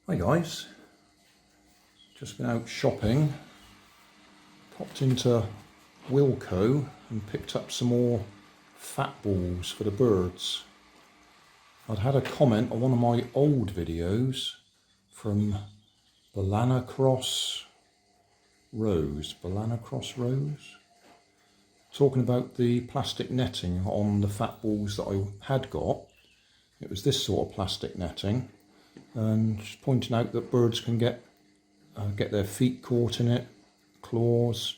Hi guys, just been out shopping, popped into Wilko and picked up some more fat balls for the birds. I'd had a comment on one of my old videos from ballinacrossrose, talking about the plastic netting on the fat balls that I had got. It was this sort of plastic netting, and just pointing out that birds can get their feet caught in it, claws.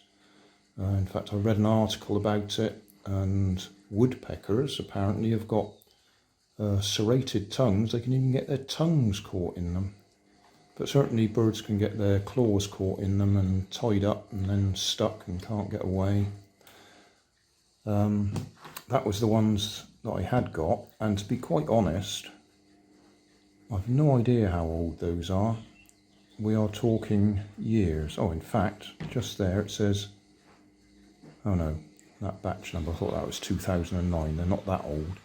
In fact, I read an article about it, and woodpeckers apparently have got serrated tongues. They can even get their tongues caught in them. But certainly birds can get their claws caught in them and tied up and then stuck and can't get away. That was the ones that I had got, and to be quite honest, I've no idea how old those are. We are talking years. Oh, in fact, just there it says, oh no, that batch number, I thought that was 2009. They're not that old,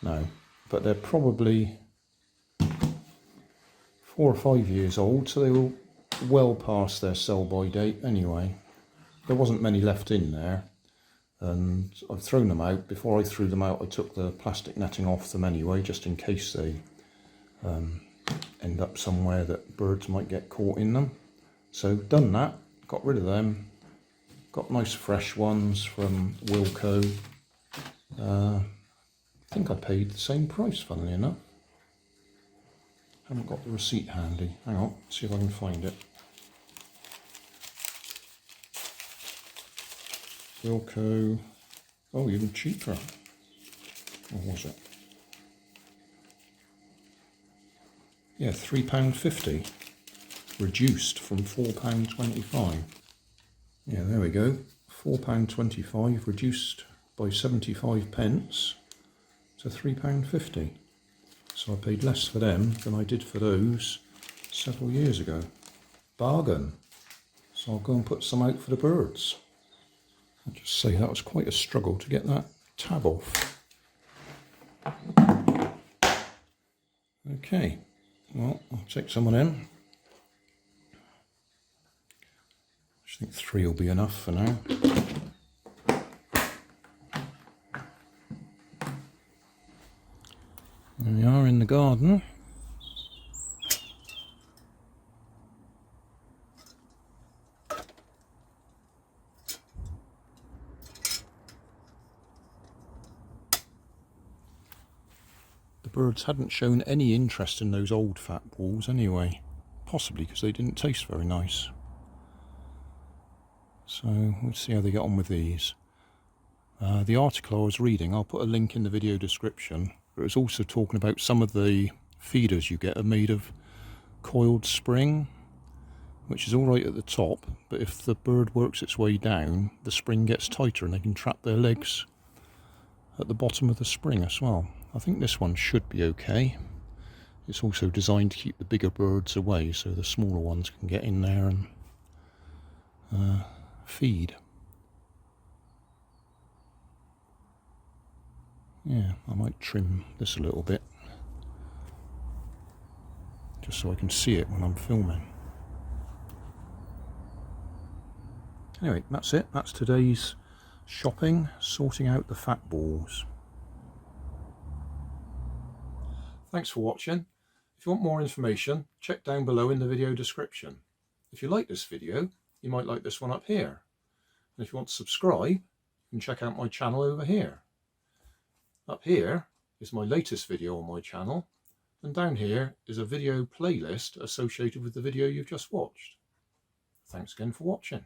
no. But they're probably 4 or 5 years old, so they were well past their sell-by date anyway. There wasn't many left in there, and I've thrown them out. Before I threw them out, I took the plastic netting off them anyway, just in case they end up somewhere that birds might get caught in them. So done that, got rid of them, got nice fresh ones from Wilko. I think I paid the same price, funnily enough. Haven't got the receipt handy. Hang on, see if I can find it. Wilko, oh, even cheaper. What was it? Yeah, £3.50, reduced from £4.25. Yeah, there we go, £4.25 reduced by 75 pence to £3.50. So I paid less for them than I did for those several years ago. Bargain. So I'll go and put some out for the birds. I'll just say that was quite a struggle to get that tab off. Okay. Well, I'll take someone in. I think 3 will be enough for now. There we are in the garden. The birds hadn't shown any interest in those old fat balls anyway, possibly because they didn't taste very nice. So we'll see how they get on with these. The article I was reading, I'll put a link in the video description, but it was also talking about some of the feeders you get are made of coiled spring, which is alright at the top, but if the bird works its way down, the spring gets tighter and they can trap their legs at the bottom of the spring as well. I think this one should be okay. It's also designed to keep the bigger birds away, so the smaller ones can get in there and feed. Yeah, I might trim this a little bit, just so I can see it when I'm filming. Anyway, that's it. That's today's shopping, sorting out the fat balls. Thanks for watching. If you want more information, check down below in the video description. If you like this video, you might like this one up here. And if you want to subscribe, you can check out my channel over here. Up here is my latest video on my channel, and down here is a video playlist associated with the video you've just watched. Thanks again for watching.